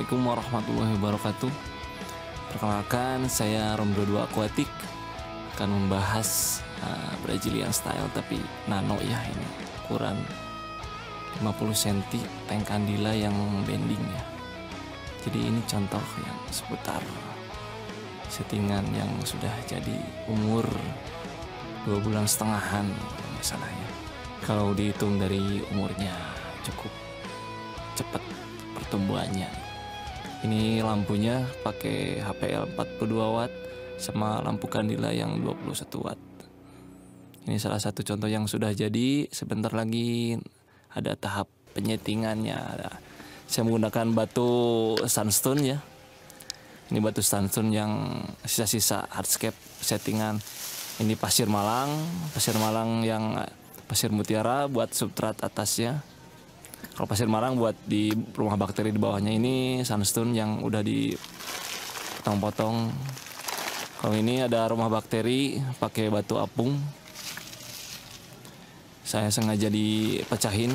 Assalamualaikum warahmatullahi wabarakatuh. Perkenalkan, saya Rom22 Aquatic akan membahas Brazilian style tapi nano ya, ini ukuran 50 cm tank Candila yang bending ya. Jadi ini contoh yang seputar settingan yang sudah jadi umur 2,5 bulanan misalnya. Kalau dihitung dari umurnya cukup cepat pertumbuhannya. Ini lampunya pakai HPL 42 watt sama lampu Candila yang 21 watt. Ini salah satu contoh yang sudah jadi. Sebentar lagi ada tahap penyetingannya. Saya menggunakan batu sandstone ya. Ini batu sandstone yang sisa-sisa hardscape settingan. Ini pasir Malang yang pasir mutiara buat substrat atasnya. Kalau pasir Malang buat di rumah bakteri di bawahnya. Ini sandstone yang udah dipotong-potong. Kalau ini ada rumah bakteri pakai batu apung. Saya sengaja dipecahin.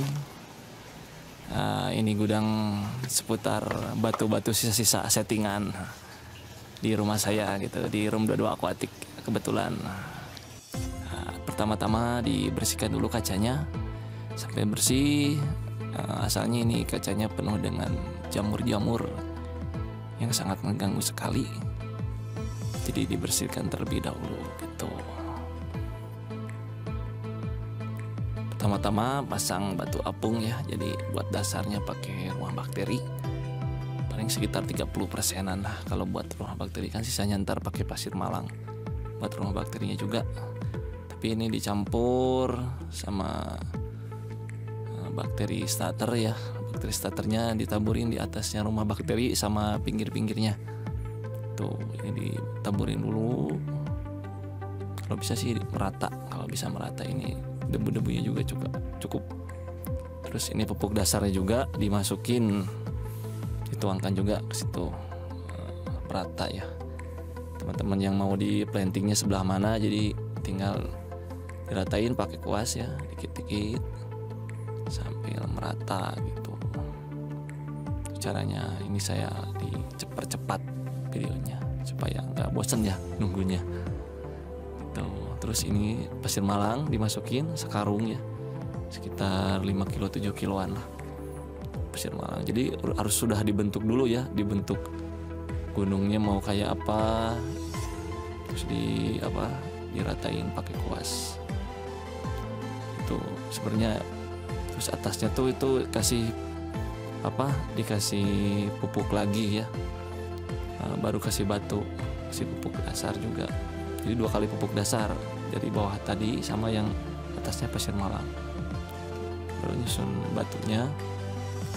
Ini gudang seputar batu-batu sisa-sisa settingan di rumah saya gitu, di Rom22 Aquatic kebetulan. Pertama-tama dibersihkan dulu kacanya sampai bersih. Asalnya ini kacanya penuh dengan jamur-jamur yang sangat mengganggu sekali. Jadi dibersihkan terlebih dahulu gitu. Pertama-tama pasang batu apung ya. Jadi buat dasarnya pakai rumah bakteri. Paling sekitar 30%-an lah kalau buat rumah bakteri, kan sisanya ntar pakai pasir Malang buat rumah bakterinya juga. Tapi ini dicampur sama bakteri starter ya. Bakteri starternya ditaburin di atasnya rumah bakteri sama pinggir-pinggirnya. Tuh, ini ditaburin dulu. Kalau bisa sih merata. Kalau bisa merata, ini debu-debunya juga cukup. Terus ini pupuk dasarnya juga dimasukin. Dituangkan juga ke situ. Merata ya. Teman-teman yang mau di plantingnya sebelah mana, jadi tinggal diratain pakai kuas ya, dikit-dikit sambil merata gitu. Caranya ini saya dicepat videonya supaya nggak bosen ya nunggunya gitu. Terus ini pasir Malang dimasukin sekarung ya, sekitar 5 kilo 7 kiloan lah pasir Malang. Jadi harus sudah dibentuk dulu ya, dibentuk gunungnya mau kayak apa, terus diratain pakai kuas itu sebenarnya. Terus atasnya tuh itu dikasih pupuk lagi ya, baru kasih batu, kasih pupuk dasar juga. Jadi 2 kali pupuk dasar dari bawah tadi sama yang atasnya pasir Malang. Baru nyusun batunya.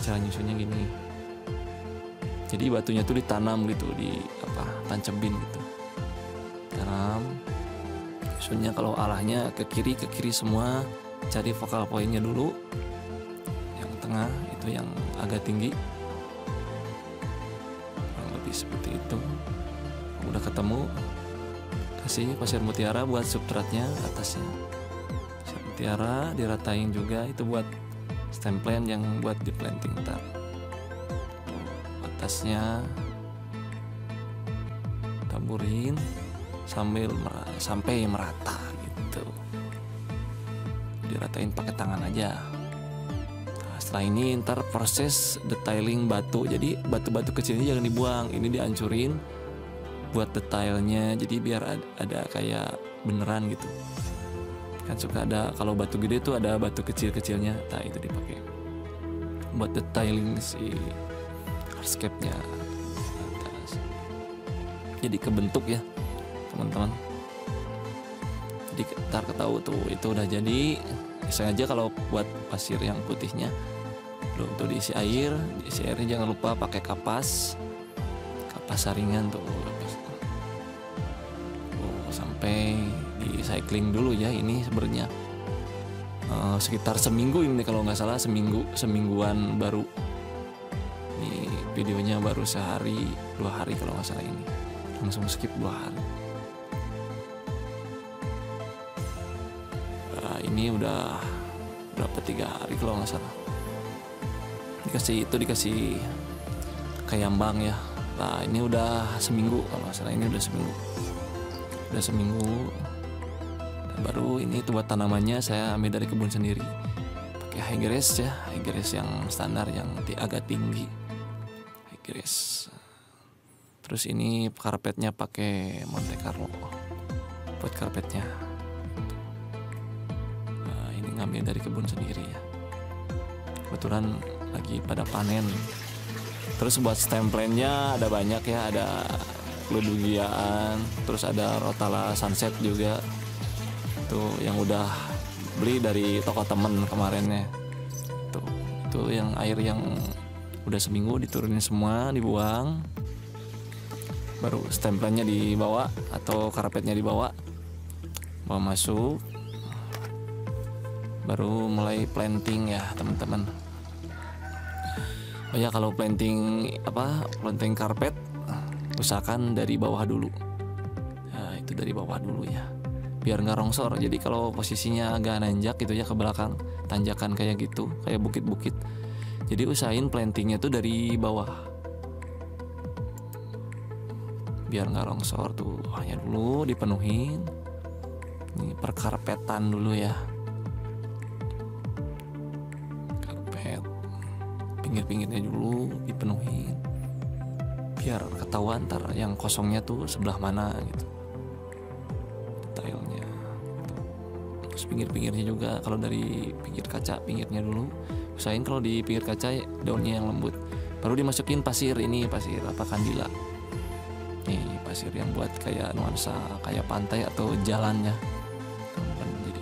Cara nyusunnya gini, jadi batunya tuh ditanam gitu, tancapin gitu, tanam. Nyusunnya kalau arahnya ke kiri semua, cari focal pointnya dulu. Tengah itu yang agak tinggi, kurang lebih seperti itu. Udah ketemu, kasih pasir mutiara buat substratnya atasnya. Pasir mutiara diratain juga, itu buat stem plant yang buat di planting ntar. Atasnya taburin sampai merata gitu. Diratain pakai tangan aja. Setelah ini ntar proses detailing batu. Jadi batu-batu kecilnya jangan dibuang, ini dihancurin buat detailnya. Jadi biar ada kayak beneran gitu. Kan suka ada kalau batu gede tuh ada batu kecil-kecilnya. Nah itu dipakai buat detailing si hardscape-nya atas. Jadi kebentuk ya teman-teman. Jadi ntar ketahui tuh itu udah jadi. Sengaja kalau buat pasir yang putihnya belum tuh diisi airnya jangan lupa pakai kapas saringan tuh, sampai di cycling dulu ya. Ini sebenarnya sekitar seminggu ini kalau nggak salah, semingguan baru. Ini videonya baru sehari 2 hari kalau nggak salah, ini langsung skip 2 hari. Ini udah berapa, 3 hari kalau nggak salah. Dikasih Kayambang ya. Nah ini udah seminggu kalau nggak salah, ini udah seminggu. Dan baru ini tuh buat tanamannya saya ambil dari kebun sendiri, pakai high grass ya, high grass yang standar yang agak tinggi, high grass. Terus ini karpetnya pakai Monte Carlo buat karpetnya. Nah, ini ngambil dari kebun sendiri ya, kebetulan lagi pada panen. Terus buat stemplennya ada banyak ya, ada Ludugiaan, terus ada Rotala Sunset juga. Tuh yang udah beli dari toko temen kemarinnya. Tuh, itu yang air yang udah seminggu diturunin semua, dibuang. Baru stemplennya dibawa atau karpetnya dibawa masuk. Baru mulai planting ya teman-teman. Oh ya, kalau planting karpet usahakan dari bawah dulu. Nah, itu dari bawah dulu ya, biar nggak rongsor. Jadi kalau posisinya agak nanjak gitu ya ke belakang, tanjakan kayak gitu, kayak bukit-bukit. Jadi usahain plantingnya tuh dari bawah, biar nggak rongsor tuh. Hanya dulu dipenuhin. Ini perkarpetan dulu ya. Pinggir-pinggirnya dulu dipenuhin, biar ketahuan ntar yang kosongnya tuh sebelah mana gitu detailnya. Terus pinggir-pinggirnya juga, kalau dari pinggir kaca, pinggirnya dulu usahain kalau di pinggir kaca daunnya yang lembut. Baru dimasukin pasir, ini pasir kandila. Nih pasir yang buat kayak nuansa kayak pantai atau jalannya. Jadi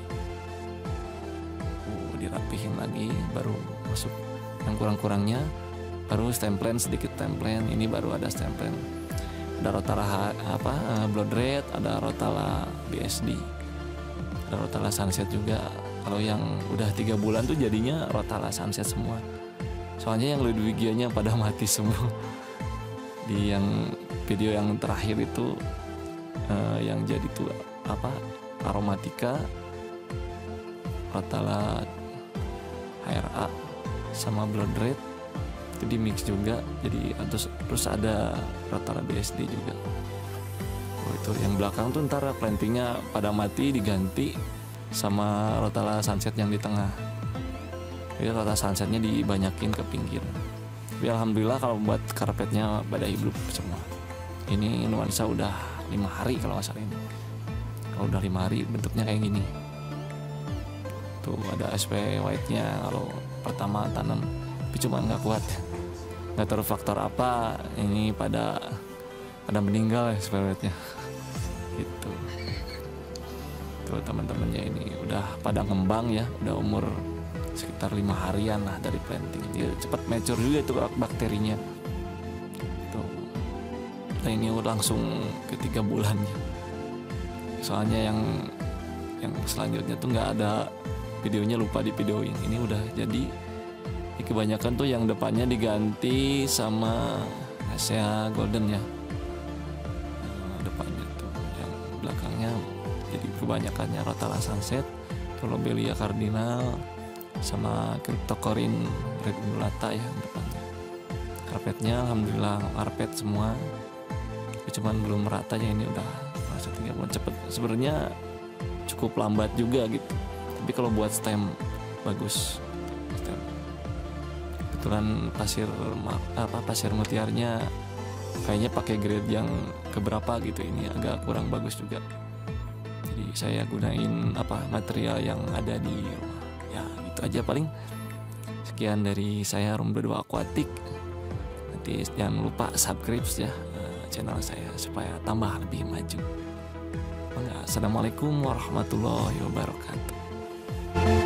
dirapihin lagi, baru masuk yang kurang-kurangnya, baru stemplen, sedikit stemplen. Ini baru ada stemplen, ada Rotala Blood Red, ada Rotala BSD, ada Rotala Sunset juga. Kalau yang udah 3 bulan tuh jadinya Rotala Sunset semua, soalnya yang Ludwigianya pada mati semua. Di yang video yang terakhir itu yang jadi tuh aromatika, Rotala HRA sama Blood Red itu di mix juga, jadi terus ada Rotala BSD juga. Itu yang belakang tuh ntar plantingnya pada mati diganti sama Rotala Sunset yang di tengah. Jadi Rotala Sunsetnya dibanyakin ke pinggir. Tapi alhamdulillah kalau buat karpetnya pada hidup semua. Ini nuansa udah 5 hari kalau nggak salah ini. Kalau udah 5 hari bentuknya kayak gini. Tuh ada SP white-nya kalau pertama tanam, tapi cuma nggak kuat, nggak tahu faktor apa, ini pada meninggal ya SP-nya gitu. Tuh teman-temannya ini udah pada ngembang ya, udah umur sekitar 5 harian lah dari planting. Dia cepat mature juga itu bakterinya. Tuh. Nah ini langsung ke 3 bulannya. Soalnya yang selanjutnya tuh nggak ada videonya, lupa di videoin. Ini udah jadi. Kebanyakan tuh yang depannya diganti sama Asia Golden ya. Depannya tuh, yang belakangnya jadi kebanyakannya Rotala Sunset, Lobelia Cardinal, sama Cryptocorin Red Undulata ya depannya. Karpetnya alhamdulillah karpet semua. Cuman belum merata ya, ini udah masa 3 bulan cepet. Sebenarnya cukup lambat juga gitu. Tapi kalau buat stem bagus. Stem. Kebetulan pasir mutiarnya kayaknya pakai grade yang keberapa gitu, ini agak kurang bagus juga. Jadi saya gunain material yang ada di rumah. Ya gitu aja paling. Sekian dari saya Rom 22 Aquatic. Nanti jangan lupa subscribe ya channel saya supaya tambah lebih maju. Assalamualaikum warahmatullahi wabarakatuh.